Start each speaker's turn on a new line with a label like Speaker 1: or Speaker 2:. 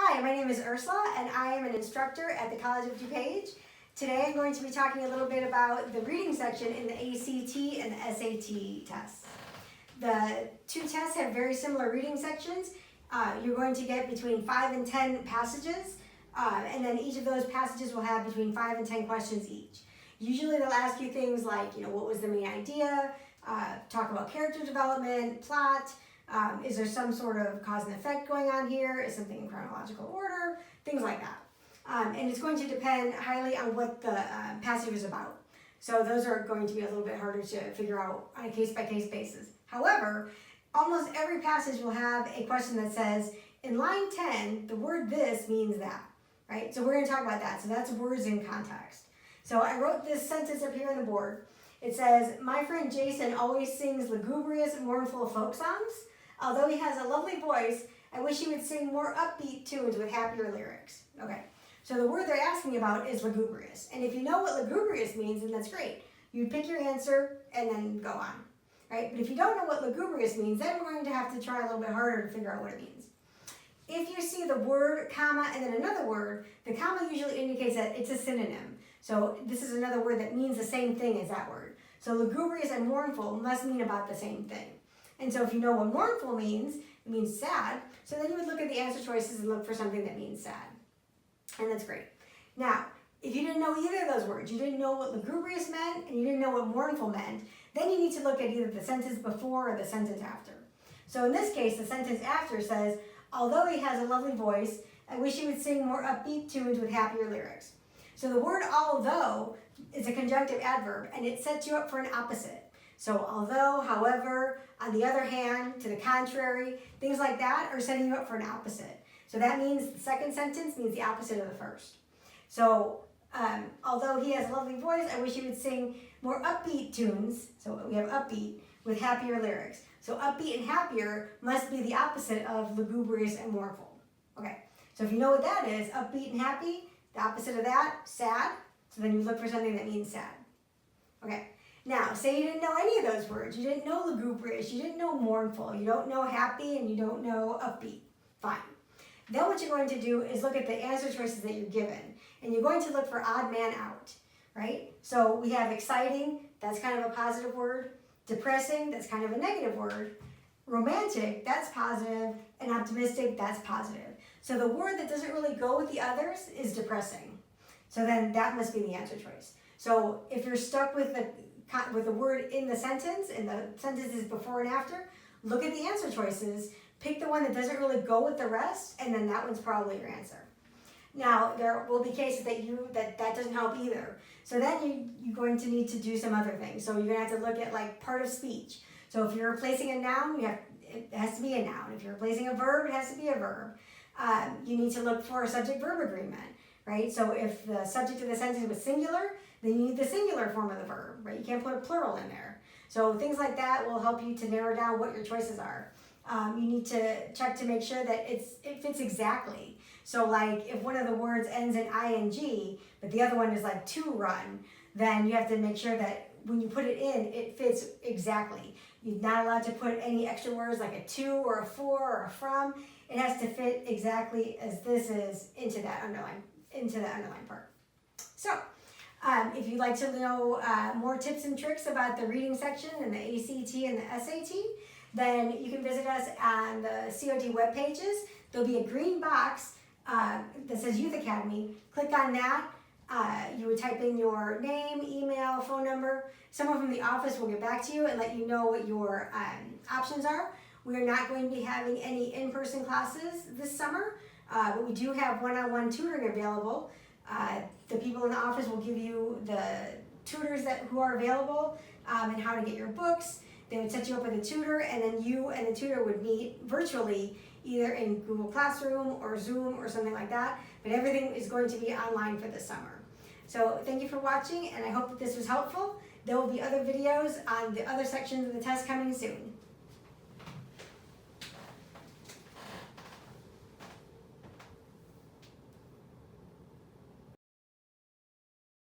Speaker 1: Hi, my name is Ursula and I am an instructor at the cod.edu page. Today I'm going to be talking a little bit about the reading section in the ACT and the SAT tests. The two tests have very similar reading sections. You're going to get between 5 and 10 passages, and then each of those passages will have between 5 and 10 questions each. Usually they'll ask you things like, what was the main idea, talk about character development, plot, is there some sort of cause and effect going on here, is something in chronological order, things like that. And it's going to depend highly on what the passage is about. So those are going to be a little bit harder to figure out on a case-by-case basis. However, almost every passage will have a question that says, in line 10, the word this means that, right? So we're going to talk about that. So that's words in context. So I wrote this sentence up here on the board. It says, my friend Jason always sings lugubrious, mournful folk songs. Although he has a lovely voice, I wish he would sing more upbeat tunes with happier lyrics. Okay, so the word they're asking about is lugubrious. And if you know what lugubrious means, then that's great. You pick your answer and then go on, right? But if you don't know what lugubrious means, then we're going to have to try a little bit harder to figure out what it means. If you see the word, comma, and then another word, the comma usually indicates that it's a synonym. So this is another word that means the same thing as that word. So lugubrious and mournful must mean about the same thing. And so if you know what mournful means, it means sad. So then you would look at the answer choices and look for something that means sad. And that's great. Now, if you didn't know either of those words, you didn't know what lugubrious meant, and you didn't know what mournful meant, then you need to look at either the sentence before or the sentence after. So in this case, the sentence after says, although he has a lovely voice, I wish he would sing more upbeat tunes with happier lyrics. So the word although is a conjunctive adverb, and it sets you up for an opposite. So although, however, on the other hand, to the contrary, things like that are setting you up for an opposite. So that means the second sentence means the opposite of the first. So although he has a lovely voice, I wish he would sing more upbeat tunes. So we have upbeat with happier lyrics. So upbeat and happier must be the opposite of lugubrious and mournful. Okay, so if you know what that is, upbeat and happy, the opposite of that, sad. So then you look for something that means sad. Okay. Now, say you didn't know any of those words. You didn't know lugubrious, you didn't know mournful, you don't know happy, and you don't know upbeat. Fine. Then what you're going to do is look at the answer choices that you're given. And you're going to look for odd man out, right? So we have exciting, that's kind of a positive word. Depressing, that's kind of a negative word. Romantic, that's positive. And optimistic, that's positive. So the word that doesn't really go with the others is depressing. So then that must be the answer choice. So if you're stuck with the word in the sentence, and the sentence is before and after, look at the answer choices, pick the one that doesn't really go with the rest, and then that one's probably your answer. Now, there will be cases that doesn't help either. So then you're going to need to do some other things. So you're going to have to look at like part of speech. So if you're replacing a noun, it has to be a noun. If you're replacing a verb, it has to be a verb. You need to look for a subject-verb agreement, right? So if the subject of the sentence was singular, then you need the singular form of the verb, right? You can't put a plural in there. So things like that will help you to narrow down what your choices are. You need to check to make sure that it fits exactly. So like if one of the words ends in ing, but the other one is like to run, then you have to make sure that when you put it in, it fits exactly. You're not allowed to put any extra words like a to or a for or a from. It has to fit exactly as this is into that underline part. So, if you'd like to know more tips and tricks about the reading section in the ACT and the SAT, then you can visit us on the COD web pages. There'll be a green box that says Youth Academy. Click on that. You would type in your name, email, phone number. Someone from the office will get back to you and let you know what your options are. We are not going to be having any in-person classes this summer, but we do have one-on-one tutoring available. The people in the office will give you the tutors who are available and how to get your books. They would set you up with a tutor, and then you and the tutor would meet virtually either in Google Classroom or Zoom or something like that. But everything is going to be online for this summer. So thank you for watching, and I hope that this was helpful. There will be other videos on the other sections of the test coming soon.